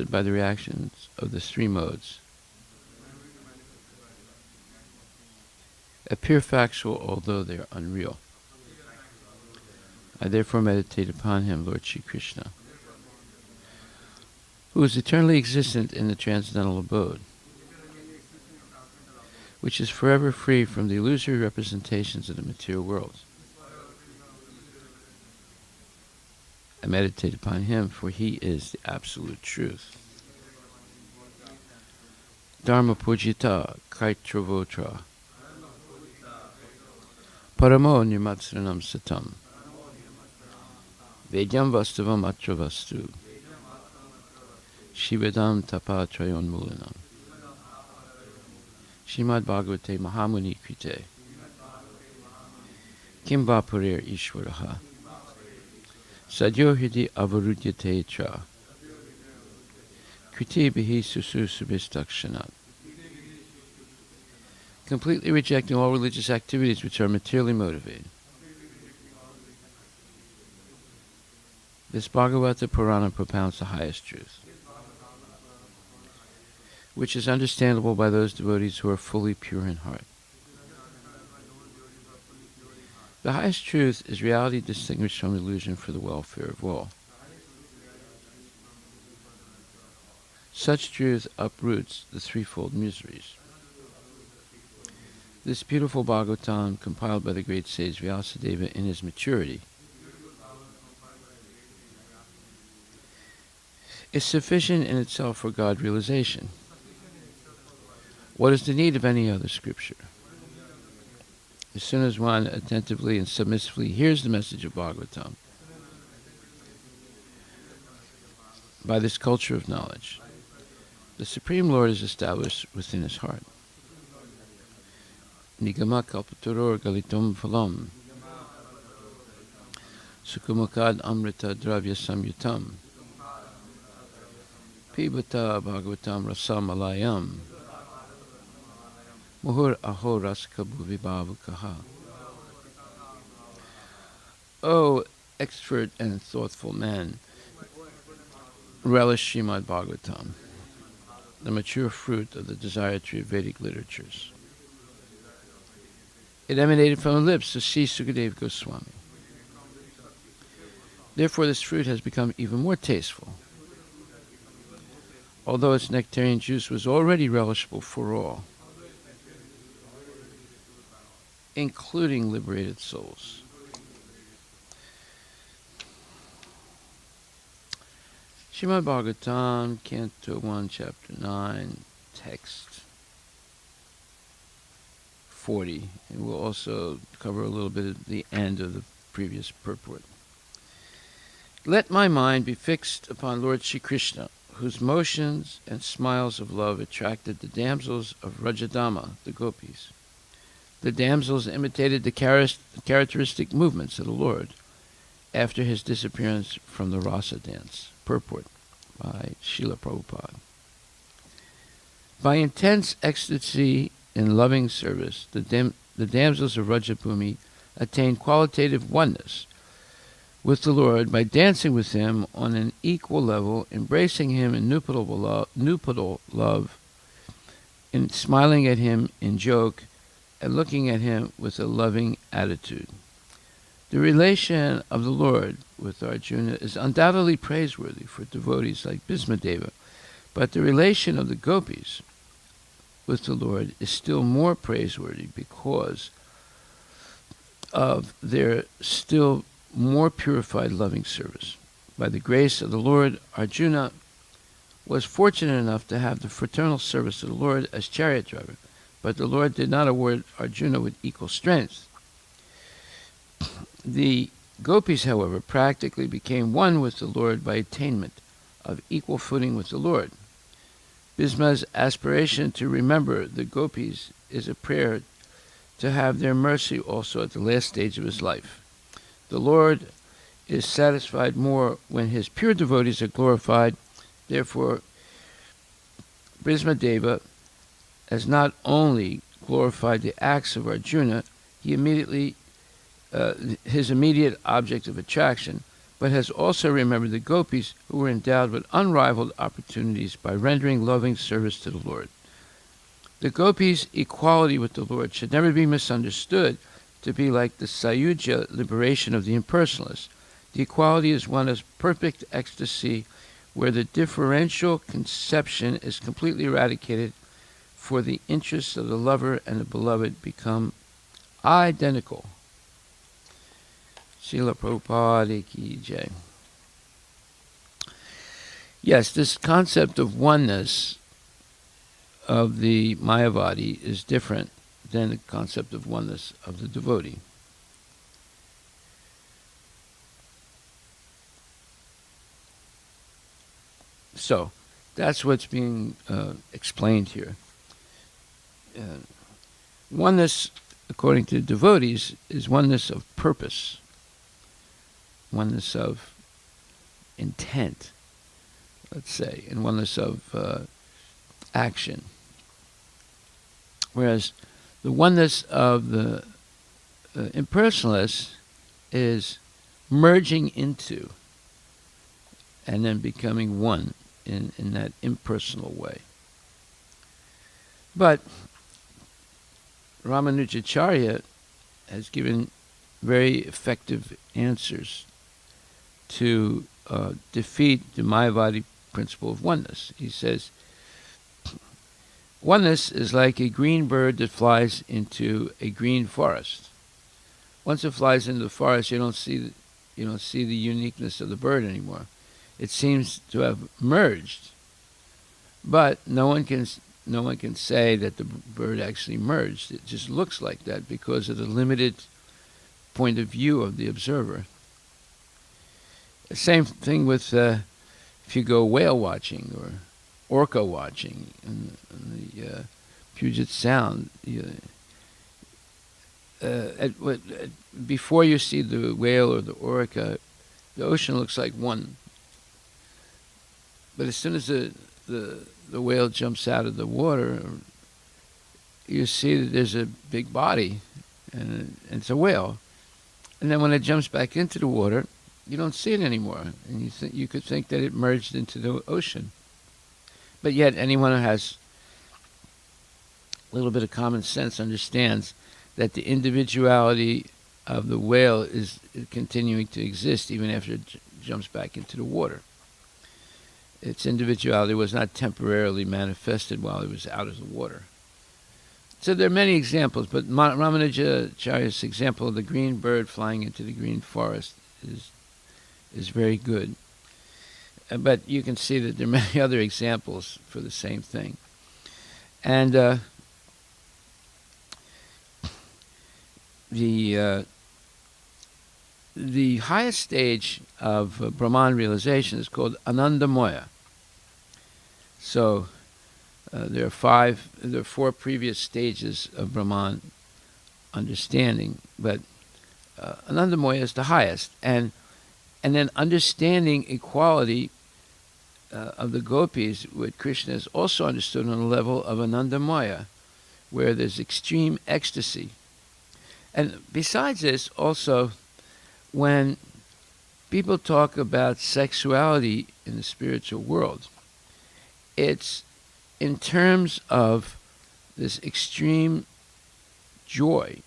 by the reactions of the three modes, appear factual although they are unreal. I therefore meditate upon him, Lord Shri Krishna, who is eternally existent in the transcendental abode, which is forever free from the illusory representations of the material world. I meditate upon him, for he is the absolute truth. Dharma pujita kaitra paramo nirmatsranam satam vedyam vastavam atra vastu shivadam tapa trayon mulanam. Srimad Bhagavate Mahamuni Krite Kimva Purir Ishvaraha Sadyohidi Avarudyate Cha Kriti Bihi Susu Subhistakshanat. Completely rejecting all religious activities which are materially motivated. This Bhagavata Purana propounds the highest truth, which is understandable by those devotees who are fully pure in heart. The highest truth is reality distinguished from illusion for the welfare of all. Such truth uproots the threefold miseries. This beautiful Bhagavatam, compiled by the great sage Vyasadeva in his maturity, is sufficient in itself for God realization. What is the need of any other scripture? As soon as one attentively and submissively hears the message of Bhagavatam, by this culture of knowledge, the Supreme Lord is established within his heart. Nigama kalpataror galitum phalam sukumakad amrita dravya samyutam pibata bhagavatam rasam alayam muhur aho raska bhuvibhavakaha. O expert and thoughtful man, relish Srimad Bhagavatam, the mature fruit of the desired tree of Vedic literatures. It emanated from the lips of Sri Sukadeva Goswami. Therefore, this fruit has become even more tasteful, although its nectarian juice was already relishable for all, including liberated souls. Srimad Bhagavatam, Canto 1, Chapter 9, Text 40. And we'll also cover a little bit at the end of the previous purport. Let my mind be fixed upon Lord Shri Krishna, whose motions and smiles of love attracted the damsels of Rajadama, the gopis. The damsels imitated the characteristic movements of the Lord after his disappearance from the rasa dance. Purport by Srila Prabhupada. By intense ecstasy in loving service, the damsels of Rajabhumi attained qualitative oneness with the Lord by dancing with him on an equal level, embracing him in nuptial love, and smiling at him in joke, and looking at him with a loving attitude. The relation of the Lord with Arjuna is undoubtedly praiseworthy for devotees like Bhismadeva, but the relation of the gopis with the Lord is still more praiseworthy because of their still more purified loving service. By the grace of the Lord, Arjuna was fortunate enough to have the fraternal service of the Lord as chariot driver, but the Lord did not award Arjuna with equal strength. The gopis, however, practically became one with the Lord by attainment of equal footing with the Lord. Bhisma's aspiration to remember the gopis is a prayer to have their mercy also at the last stage of his life. The Lord is satisfied more when his pure devotees are glorified. Therefore, Bhismadeva has not only glorified the acts of Arjuna, his immediate object of attraction, but has also remembered the gopis who were endowed with unrivaled opportunities by rendering loving service to the Lord. The gopis' equality with the Lord should never be misunderstood to be like the Sayuja liberation of the impersonalists. The equality is one of perfect ecstasy where the differential conception is completely eradicated, for the interests of the lover and the beloved become identical. Srila Prabhupada Ki Jai. Yes, this concept of oneness of the Mayavadi is different than the concept of oneness of the devotee. So, that's what's being explained here. Oneness, according to devotees, is oneness of purpose, oneness of intent, let's say, and oneness of action. Whereas the oneness of the impersonalists is merging into and then becoming one in that impersonal way. But Ramanujacharya has given very effective answers to defeat the Mayavadi principle of oneness. He says, oneness is like a green bird that flies into a green forest. Once it flies into the forest, you don't see the uniqueness of the bird anymore. It seems to have merged, but no one can say that the bird actually merged. It just looks like that because of the limited point of view of the observer. The same thing with if you go whale watching or orca watching in the Puget Sound. Before you see the whale or the orca, the ocean looks like one. But as soon as the whale jumps out of the water, you see that there's a big body, and it's a whale. And then when it jumps back into the water, you don't see it anymore, and you could think that it merged into the ocean. But yet, anyone who has a little bit of common sense understands that the individuality of the whale is continuing to exist even after it jumps back into the water. Its individuality was not temporarily manifested while it was out of the water. So there are many examples, but Ramanujacharya's example of the green bird flying into the green forest is very good. But you can see that there are many other examples for the same thing. And the highest stage of Brahman realization is called Anandamoya. So there are four previous stages of Brahman understanding, but Anandamoya is the highest, and then understanding equality of the gopis with Krishna is also understood on the level of Anandamoya, where there's extreme ecstasy. And besides this, also, when people talk about sexuality in the spiritual world, it's in terms of this extreme joy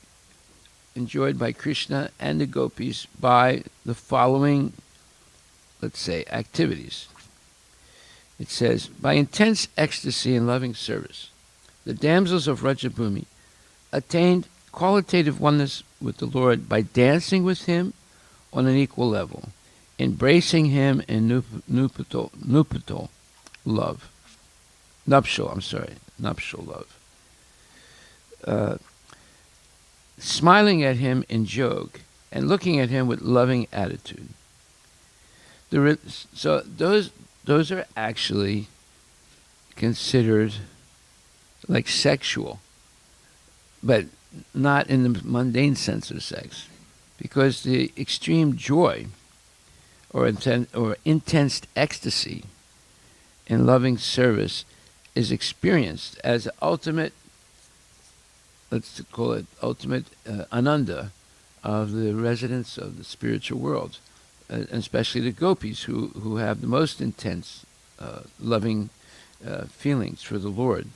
enjoyed by Krishna and the gopis by the following, let's say, activities. It says, by intense ecstasy and loving service, the damsels of Rajabhumi attained qualitative oneness with the Lord by dancing with him on an equal level, embracing him in nuptial love. Nuptial love. Smiling at him in joke and looking at him with loving attitude. So those are actually considered like sexual, but not in the mundane sense of sex, because the extreme joy or intense ecstasy in loving service is experienced as ultimate, let's call it ultimate ananda of the residents of the spiritual world. especially the gopis, who have the most intense, loving feelings for the Lord.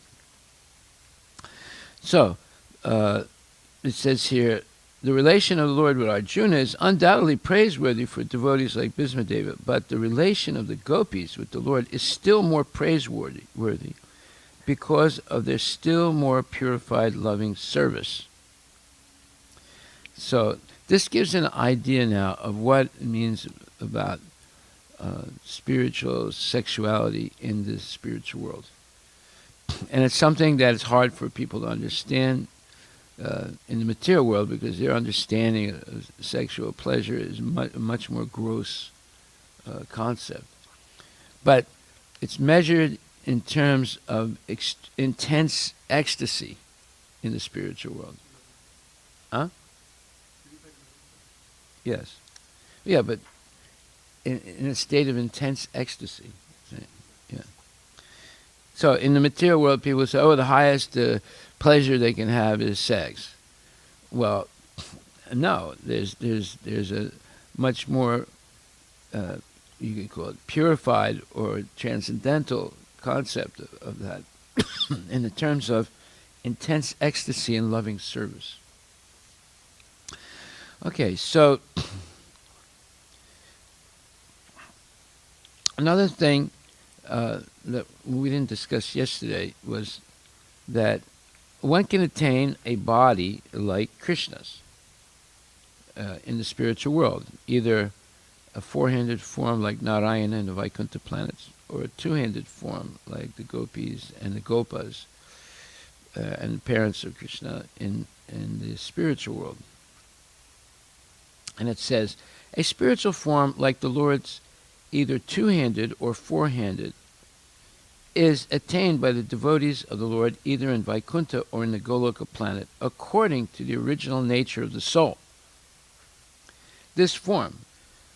So, it says here, the relation of the Lord with Arjuna is undoubtedly praiseworthy for devotees like Bhismadeva, but the relation of the gopis with the Lord is still more praiseworthy because of their still more purified loving service. So this gives an idea now of what it means about spiritual sexuality in the spiritual world. And it's something that is hard for people to understand in the material world, because their understanding of sexual pleasure is a much more gross concept. But it's measured in terms of intense ecstasy in the spiritual world. Huh? Yes. Yeah, but in a state of intense ecstasy. Yeah. So in the material world, people say, oh, the highest pleasure they can have is sex. Well, no, there's a much more, you could call it purified or transcendental concept of that in the terms of intense ecstasy and loving service. Okay, so another thing that we didn't discuss yesterday was that one can attain a body like Krishna's in the spiritual world, either a four-handed form like Narayana in the Vaikuntha planets, or a two-handed form like the gopis and the gopas and the parents of Krishna in the spiritual world. And it says, a spiritual form like the Lord's, either two-handed or four-handed, is attained by the devotees of the Lord either in Vaikuntha or in the Goloka planet, according to the original nature of the soul. This form,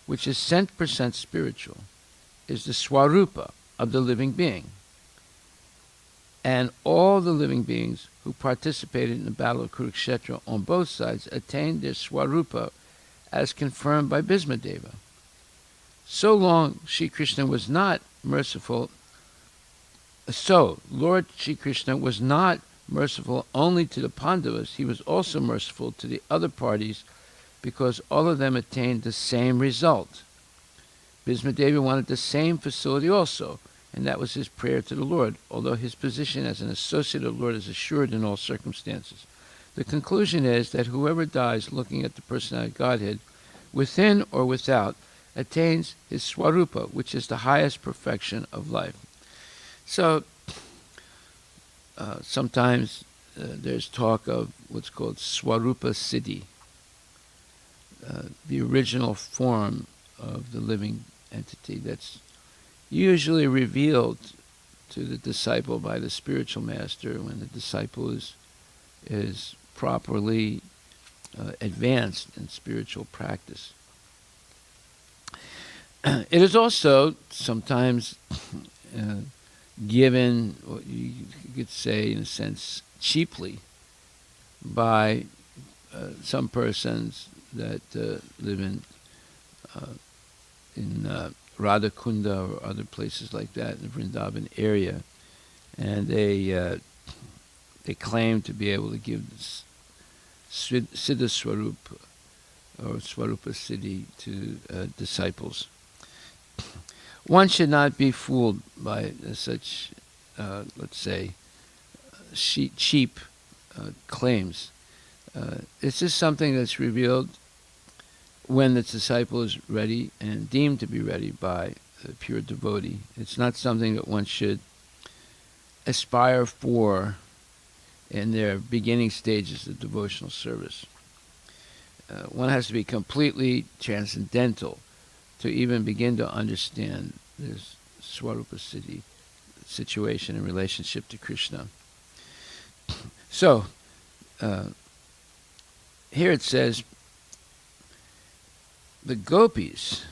which is 100% spiritual, is the Swarupa of the living being. And all the living beings who participated in the battle of Kurukshetra on both sides attained their Swarupa as confirmed by Bhismadeva. So long Sri Krishna was not merciful, so Lord Sri Krishna was not merciful only to the Pandavas, he was also merciful to the other parties because all of them attained the same result. Bhismadeva wanted the same facility also, and that was his prayer to the Lord, although his position as an associate of the Lord is assured in all circumstances. The conclusion is that whoever dies looking at the personality of Godhead, within or without, attains his Swarupa, which is the highest perfection of life. So, sometimes there's talk of what's called Swarupa Siddhi, the original form of the living entity that's usually revealed to the disciple by the spiritual master when the disciple is properly advanced in spiritual practice. It is also sometimes given, what you could say in a sense, cheaply by some persons that live in Radhakunda or other places like that in the Vrindavan area, and they claim to be able to give this Siddha Swarupa or Swarupa Siddhi to disciples. One should not be fooled by such, let's say, cheap claims. This is something that's revealed when the disciple is ready and deemed to be ready by a pure devotee. It's not something that one should aspire for in their beginning stages of devotional service. One has to be completely transcendental to even begin to understand this Swarupa Siddhi situation in relationship to Krishna. So, here it says, the gopis,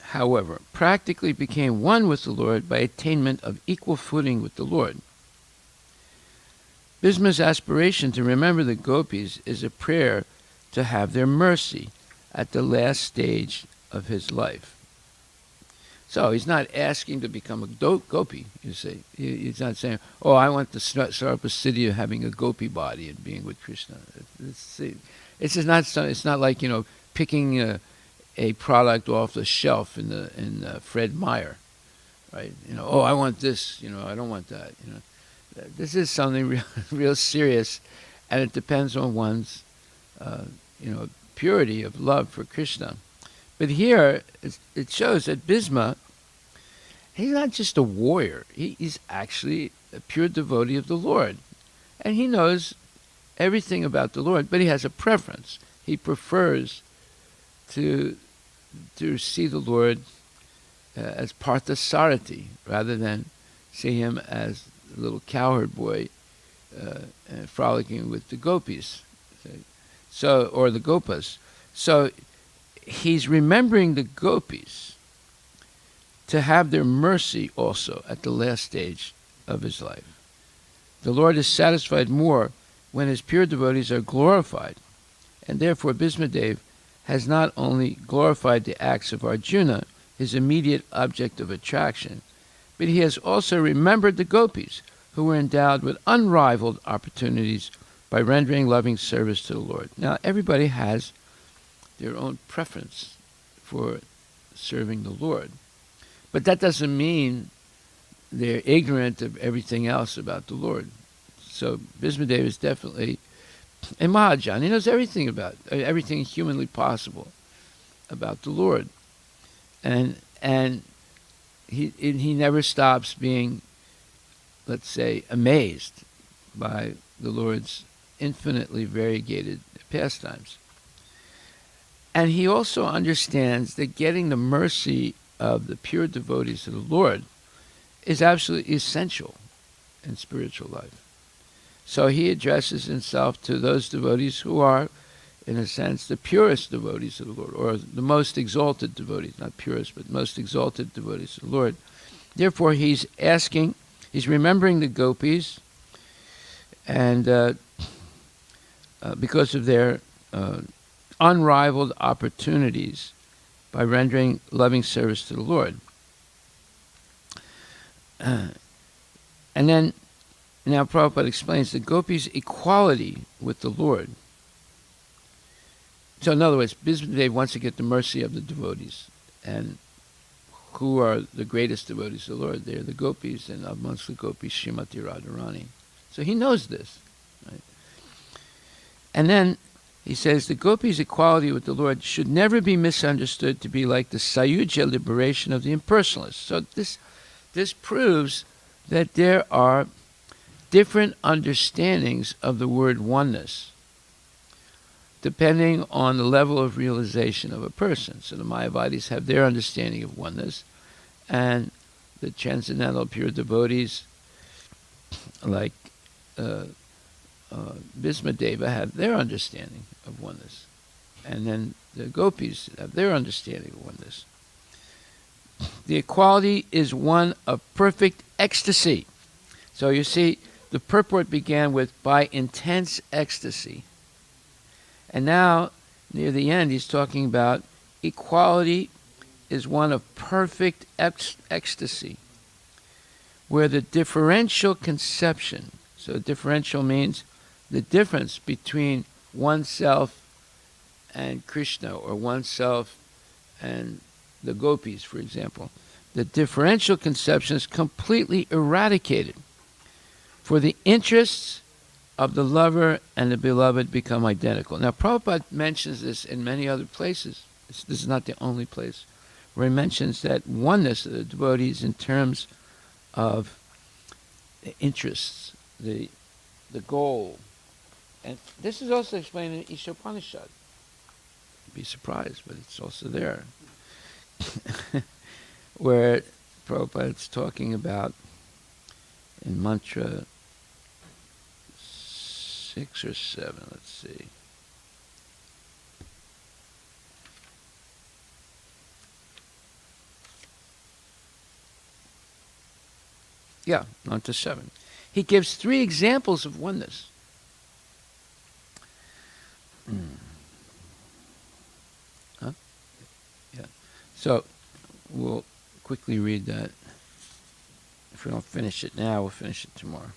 however, practically became one with the Lord by attainment of equal footing with the Lord. Bhisma's aspiration to remember the gopis is a prayer to have their mercy at the last stage of his life. So he's not asking to become a gopi, you see. He's not saying, oh, I want to start up a city of having a gopi body and being with Krishna. It's not like, picking a product off the shelf in Fred Meyer, right? Oh, I want this, I don't want that, This is something real serious, and it depends on one's, purity of love for Krishna. But here, it shows that Bhisma, he's not just a warrior. He's actually a pure devotee of the Lord. And he knows everything about the Lord, but he has a preference. He prefers to see the Lord as Parthasarathi, rather than see him as a little cowherd boy frolicking with the gopis, or the gopas. So he's remembering the gopis to have their mercy also at the last stage of his life. The Lord is satisfied more when his pure devotees are glorified, and therefore Bhismadev has not only glorified the acts of Arjuna, his immediate object of attraction, but he has also remembered the gopis, who were endowed with unrivaled opportunities by rendering loving service to the Lord. Now, everybody has their own preference for serving the Lord. But that doesn't mean they're ignorant of everything else about the Lord. So Bhismadev is definitely a Mahajan. He knows everything about, everything humanly possible about the Lord. And he never stops being, let's say, amazed by the Lord's infinitely variegated pastimes. And he also understands that getting the mercy of the pure devotees of the Lord is absolutely essential in spiritual life. So he addresses himself to those devotees who are, in a sense, the purest devotees of the Lord, or the most exalted devotees, not purest, but most exalted devotees of the Lord. Therefore, he's remembering the gopis, and because of their unrivaled opportunities by rendering loving service to the Lord. And then, now Prabhupada explains the gopis' equality with the Lord. So in other words, Bhismadev wants to get the mercy of the devotees. And who are the greatest devotees of the Lord? They're the gopis, and amongst the gopis, Srimati Radharani. So he knows this. Right? And then he says the gopis' equality with the Lord should never be misunderstood to be like the Sayuja liberation of the impersonalists. So this proves that there are different understandings of the word oneness, depending on the level of realization of a person. So the Mayavadis have their understanding of oneness, and the transcendental pure devotees, like Bhismadeva, have their understanding of oneness. And then the gopis have their understanding of oneness. The equality is one of perfect ecstasy. So you see, the purport began with by intense ecstasy. And now, near the end, he's talking about equality is one of perfect ecstasy, where the differential conception, so differential means the difference between oneself and Krishna, or oneself and the gopis, for example. The differential conception is completely eradicated, for the interests of the lover and the beloved become identical. Now, Prabhupada mentions this in many other places. This is not the only place where he mentions that oneness of the devotees in terms of the interests, the goal. And this is also explained in Ishopanishad. You'd be surprised, but it's also there. Where Prabhupada's talking about, in mantra 6 or 7, let's see. Yeah, mantra 7. He gives 3 examples of oneness. Huh? Yeah. So we'll quickly read that. If we don't finish it now, we'll finish it tomorrow.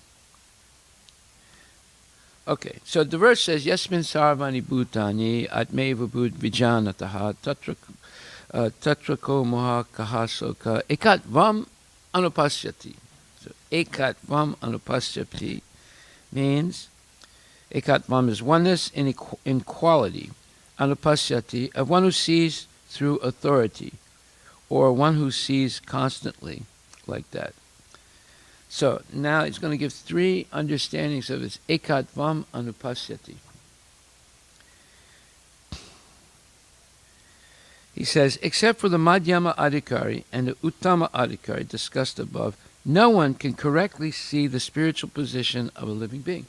Okay, so the verse says, Yasmin sarvani bhutani atmeva bhut vijanataha tatrako moha kahasoka ekat vam anupasyati. So ekat vam anupasyati means ekat vam is oneness in quality, anupasyati, of one who sees through authority, or one who sees constantly, like that. So now he's going to give three understandings of this ekat vam anupasyati. He says, except for the Madhyama Adhikari and the Uttama Adhikari discussed above, no one can correctly see the spiritual position of a living being.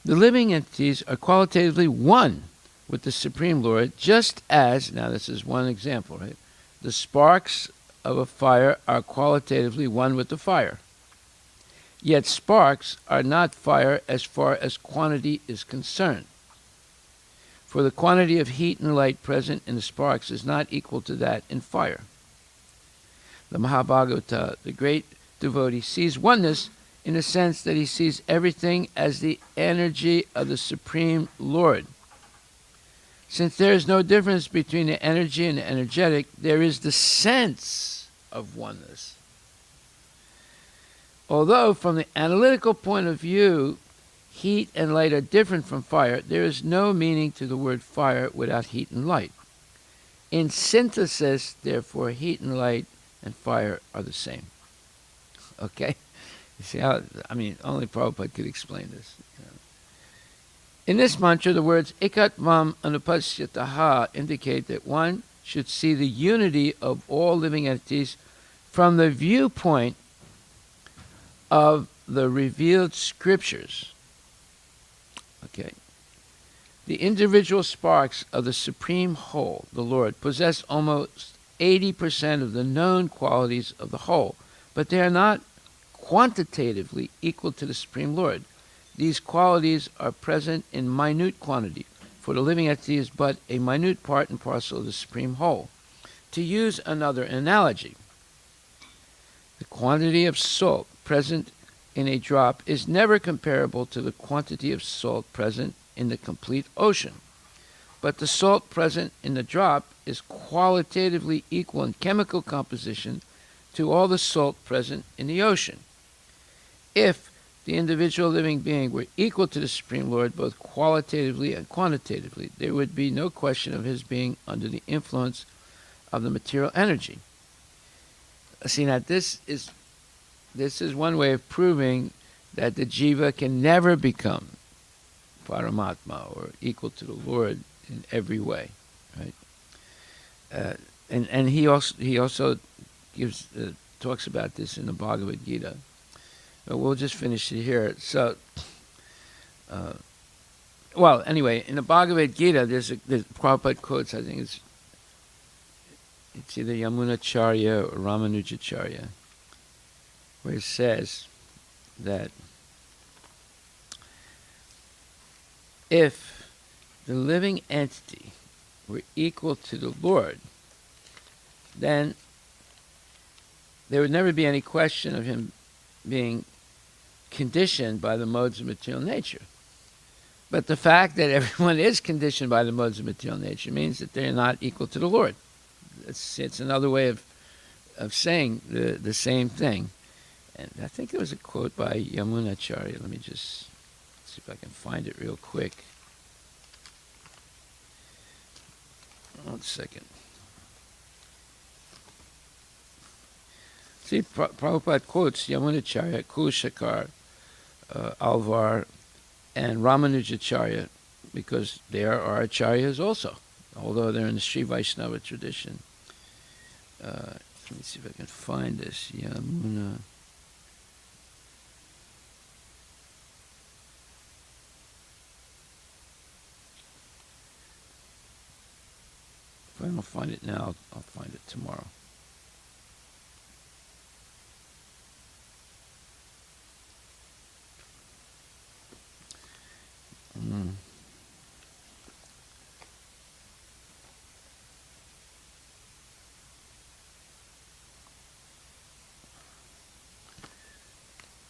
The living entities are qualitatively one with the Supreme Lord, just as, now this is one example, right? The sparks of a fire are qualitatively one with the fire. Yet sparks are not fire as far as quantity is concerned. For the quantity of heat and light present in the sparks is not equal to that in fire. The Mahabhagavata, the great devotee, sees oneness in the sense that he sees everything as the energy of the Supreme Lord. Since there is no difference between the energy and the energetic, there is the sense of oneness. Although from the analytical point of view, heat and light are different from fire, there is no meaning to the word fire without heat and light. In synthesis, therefore, heat and light and fire are the same. Okay? You see how, only Prabhupada could explain this. In this mantra, the words ekat vam anupasyataha indicate that one should see the unity of all living entities from the viewpoint of the revealed scriptures. Okay. The individual sparks of the Supreme Whole, the Lord, possess almost 80% of the known qualities of the whole, but they are not quantitatively equal to the Supreme Lord. These qualities are present in minute quantity, for the living entity is but a minute part and parcel of the Supreme Whole. To use another analogy, the quantity of salt present in a drop is never comparable to the quantity of salt present in the complete ocean. But the salt present in the drop is qualitatively equal in chemical composition to all the salt present in the ocean. If the individual living being were equal to the Supreme Lord both qualitatively and quantitatively, there would be no question of his being under the influence of the material energy. See, now this is one way of proving that the jiva can never become Paramatma or equal to the Lord in every way, right? And he also gives talks about this in the Bhagavad Gita. But we'll just finish it here. So, anyway, in the Bhagavad Gita, there's Prabhupada quotes. I think it's either Yamunacharya or Ramanujacharya, where it says that if the living entity were equal to the Lord, then there would never be any question of him being conditioned by the modes of material nature. But the fact that everyone is conditioned by the modes of material nature means that they're not equal to the Lord. It's another way of saying the same thing. And I think there was a quote by Yamunacharya. Let me just see if I can find it real quick. 1 second. See, Prabhupada quotes Yamunacharya, Kulshakar, Alvar, and Ramanujacharya because they are acharyas also, although they're in the Sri Vaishnava tradition. Let me see if I can find this. Yamuna. If I don't find it now, I'll find it tomorrow.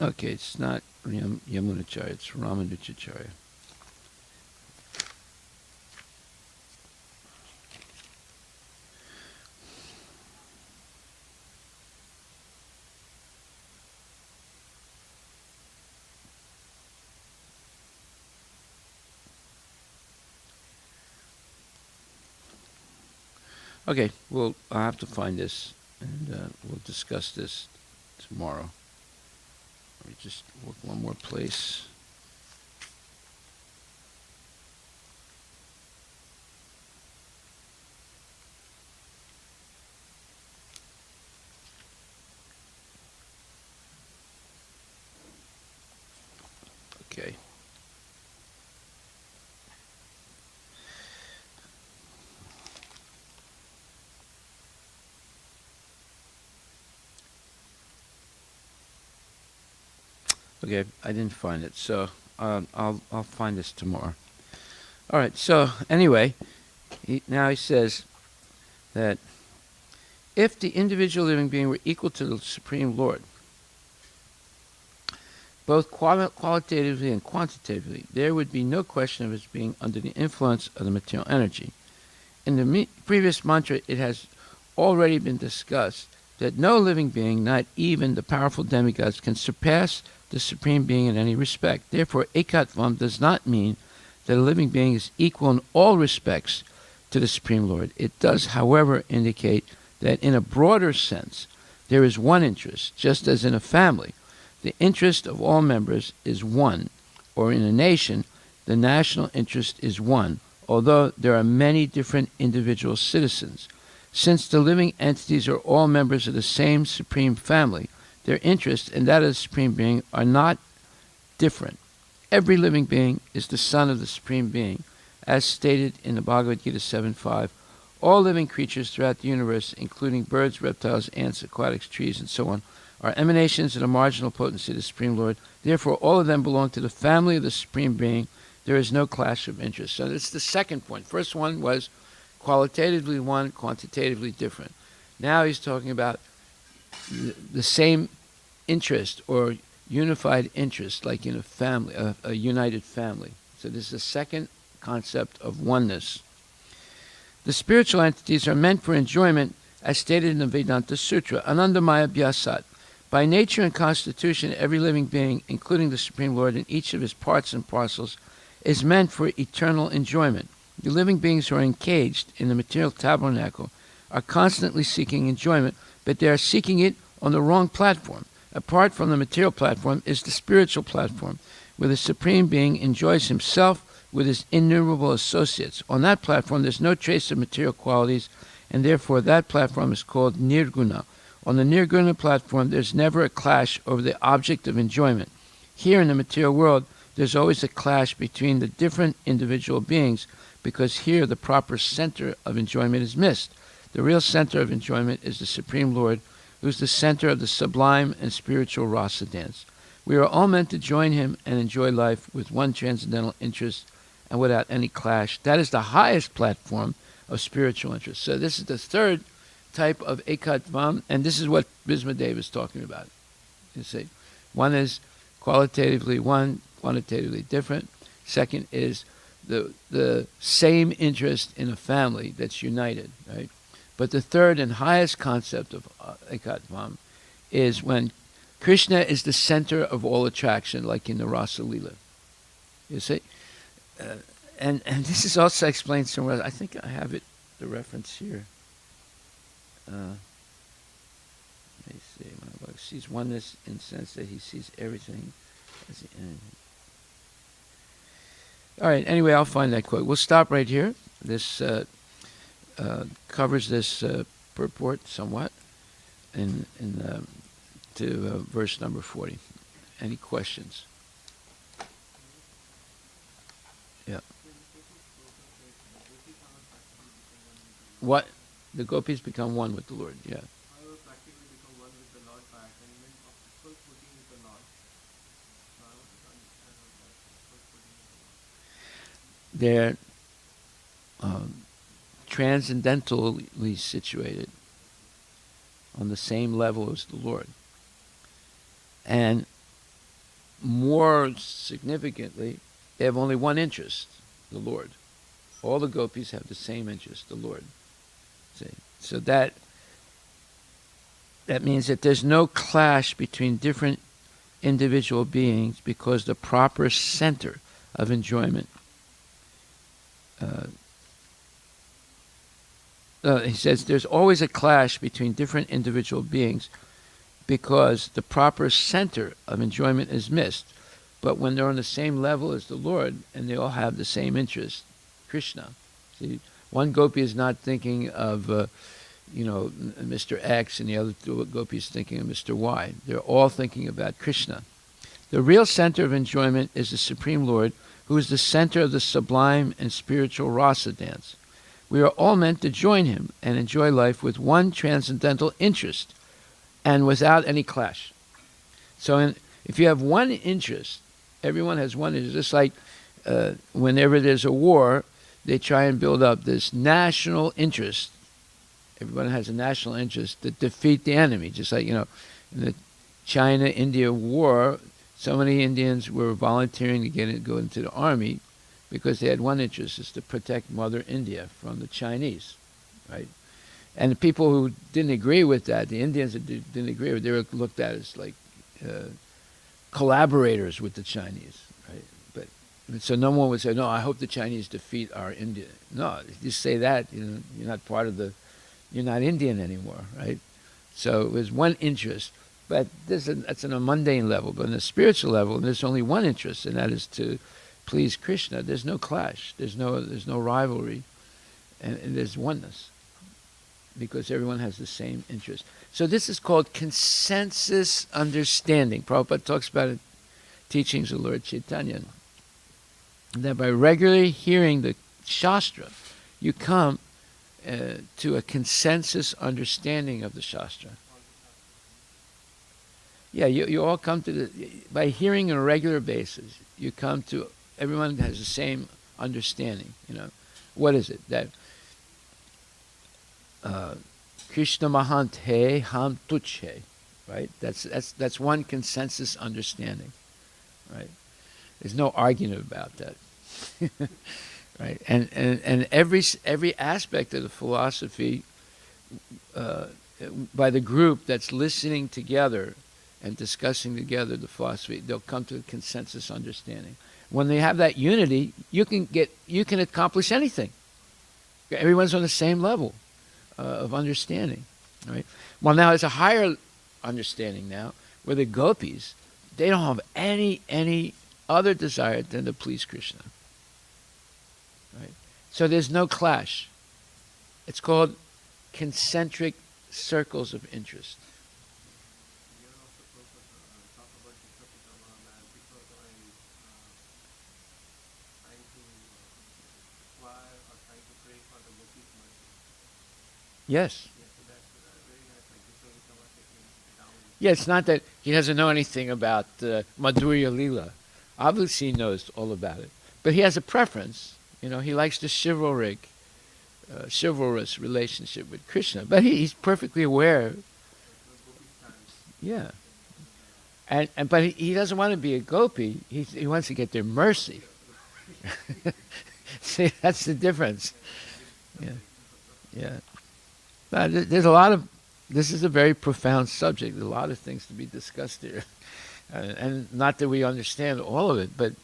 Okay, it's not Yamunacharya, it's Ramanujacharya. Okay, well, I'll have to find this, and we'll discuss this tomorrow. Let me just look one more place. Okay. Okay, I didn't find it, so I'll find this tomorrow. All right. So anyway, now he says that if the individual living being were equal to the Supreme Lord, both qualitatively and quantitatively, there would be no question of his being under the influence of the material energy. In the previous mantra, it has already been discussed that no living being, not even the powerful demigods, can surpass the Supreme Being in any respect. Therefore, Ekatvam does not mean that a living being is equal in all respects to the Supreme Lord. It does, however, indicate that in a broader sense, there is one interest, just as in a family. The interest of all members is one, or in a nation, the national interest is one, although there are many different individual citizens. Since the living entities are all members of the same Supreme Family, their interest and that of the Supreme Being are not different. Every living being is the son of the Supreme Being, as stated in the Bhagavad Gita 7.5. All living creatures throughout the universe, including birds, reptiles, ants, aquatics, trees, and so on, are emanations of the marginal potency of the Supreme Lord. Therefore, all of them belong to the family of the Supreme Being. There is no clash of interest. So that's the second point. First one was qualitatively one, quantitatively different. Now he's talking about the same interest or unified interest, like in a family, a united family. So this is the second concept of oneness. The spiritual entities are meant for enjoyment, as stated in the Vedanta Sutra, Anandamaya Bhyasat. By nature and constitution, every living being, including the Supreme Lord in each of his parts and parcels, is meant for eternal enjoyment. The living beings who are encaged in the material tabernacle are constantly seeking enjoyment, but they are seeking it on the wrong platform. Apart from the material platform is the spiritual platform, where the Supreme Being enjoys himself with his innumerable associates. On that platform, there's no trace of material qualities, and therefore that platform is called Nirguna. On the Nirguna platform, there's never a clash over the object of enjoyment. Here in the material world, there's always a clash between the different individual beings, because here the proper center of enjoyment is missed. The real center of enjoyment is the Supreme Lord, who's the center of the sublime and spiritual rasa dance. We are all meant to join him and enjoy life with one transcendental interest and without any clash. That is the highest platform of spiritual interest. So this is the third type of Ekatvam, and this is what Bhismadev is talking about. You see, one is qualitatively one, quantitatively different. Second is the same interest in a family that's united, right? But the third and highest concept of Ekatvam is when Krishna is the center of all attraction, like in the Rasa Lila. You see? And this is also explained somewhere else. I think I have it, the reference here. Let me see. He sees oneness in the sense that he sees everything as the end. All right, anyway, I'll find that quote. We'll stop right here. This covers this purport somewhat to verse number 40. Any questions? Yeah. What? The gopis become one with the Lord, yeah. However, practically become one with the Lord by attainment of equal footing with the Lord. So I want to understand what that equal footing with the Lord. They're transcendentally situated on the same level as the Lord. And more significantly, they have only one interest, the Lord. All the gopis have the same interest, the Lord. See? So that means that there's no clash between different individual beings, because the proper center of enjoyment, he says there's always a clash between different individual beings because the proper center of enjoyment is missed. But when they're on the same level as the Lord and they all have the same interest, Krishna. See, one gopi is not thinking of Mr. X, and the other two gopis thinking of Mr. Y. They're all thinking about Krishna. The real center of enjoyment is the Supreme Lord, who is the center of the sublime and spiritual rasa dance. We are all meant to join him and enjoy life with one transcendental interest and without any clash. So if you have one interest, everyone has one interest. Just like whenever there's a war, they try and build up this national interest. Everyone has a national interest to defeat the enemy. Just like, in the China-India war, so many Indians were volunteering to go into the army because they had one interest, is to protect Mother India from the Chinese, right? And the people who didn't agree with that, the Indians that didn't agree with it, they were looked at as like collaborators with the Chinese, right? But so no one would say, no, I hope the Chinese defeat our India. No, if you say that, you're not you're not Indian anymore, right? So it was one interest. But that's on a mundane level. But on a spiritual level, there's only one interest, and that is to please Krishna. There's no clash. There's no rivalry, and there's oneness, because everyone has the same interest. So this is called consensus understanding. Prabhupada talks about it, teachings of Lord Chaitanya, that by regularly hearing the Shastra, you come to a consensus understanding of the Shastra. Yeah, you all come to by hearing on a regular basis, you come to, everyone has the same understanding. What is it? That Krishna Mahante Ham Tuchhe, right? That's one consensus understanding, right? There's no argument about that, right? And every aspect of the philosophy, by the group that's listening together and discussing together the philosophy, they'll come to a consensus understanding. When they have that unity, you can accomplish anything. Everyone's on the same level of understanding, right? Well, now it's a higher understanding now, where the gopis, they don't have any other desire than to please Krishna, right? So there's no clash. It's called concentric circles of interest. Yes. Yeah, it's not that he doesn't know anything about Madhurya Lila. Obviously he knows all about it. But he has a preference. He likes the chivalrous relationship with Krishna. But he's perfectly aware. Yeah. But he doesn't want to be a gopi. He wants to get their mercy. See, that's the difference. Yeah. There's a lot of, this is a very profound subject. There's a lot of things to be discussed here. And not that we understand all of it, but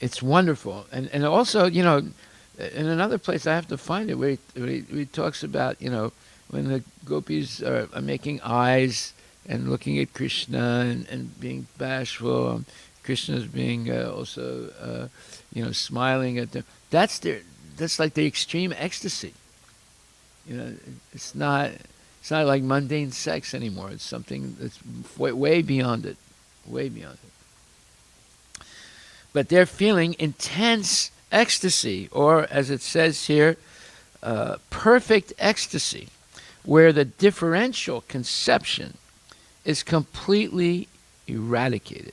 it's wonderful. And also, in another place, I have to find it, where he talks about, when the gopis are making eyes and looking at Krishna and being bashful, Krishna's being also, smiling at them. That's like the extreme ecstasy. It's not like mundane sex anymore. It's something that's way beyond it, way beyond it. But they're feeling intense ecstasy, or as it says here, perfect ecstasy, where the differential conception is completely eradicated.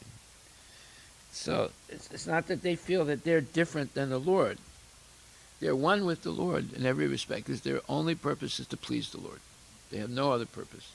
So it's not that they feel that they're different than the Lord. They're one with the Lord in every respect, because their only purpose is to please the Lord. They have no other purpose.